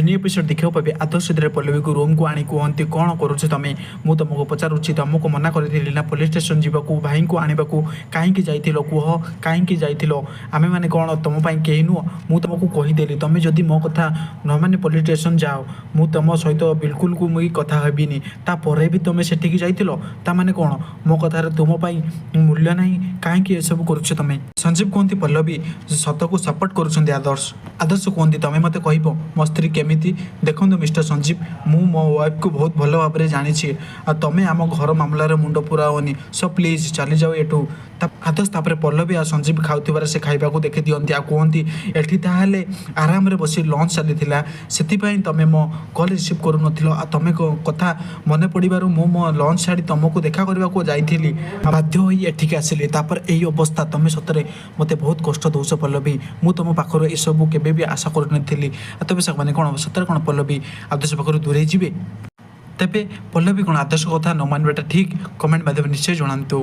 Mini episode देखा पाबे आदर्श पल्लवी को रूम को आनी कहते कौन करुछ तुम मु तुमको पचारुची तुमको मना करी ना पुलिस स्टेशन जावाक भाई को आने कहीं जाइल कह कहीं जाइल आमे मैंने कौन तुम कहीं नुह मु तुमको कहीदेली तुम जदि मो कथा न माने पुलिस स्टेशन जाओ मु तुम सहित बिल्कुल को मुझे कथा हेबिनी तापर भी तुम सेठिकी जाइल ताने कौन मो कथार तुम मूल्य ना कहीं सब करुछ तुम संजीव कहते पल्लवी सत को सपोर्ट करुँच आदर्श आदर्श कहते तुम मत कह मो स्त्री केमिति देखो मिस्टर संजीव मु मो वाइफ को बहुत भल भाव में जानी तुम आम घर मामलार मुंड पुराओनी सो प्लीज चली जाओ एठू आदर्श तापर पल्लवी आ संजीव खाऊथिबार से खाइबा को देखि दियंती आ कहती एठी ताहाले आराम रे बसी लंच चलीथिला सेतिपई तमे मो कॉल रिसीव करू नथिलो आ तमे कथा मने पड़िबारु मो मो लंच छाड़ी तुमको देखा करबा को जाइथिली बाध्य होई एठी के आसिली तापर एई अवस्था तमे सतरे मते बहुत कष्ट दउछ पल्लवी मु तुम पाखरो ए सब केबे भी आशा करू नथिली तबे से माने कोन सतरे कोन पल्लवी आदर्श पाखरो दूरे जिवे तेबे पल्लवी कोन आदर्श कथा न मानबाटा ठीक कमेंट माध्यम निश्चय जणांतु।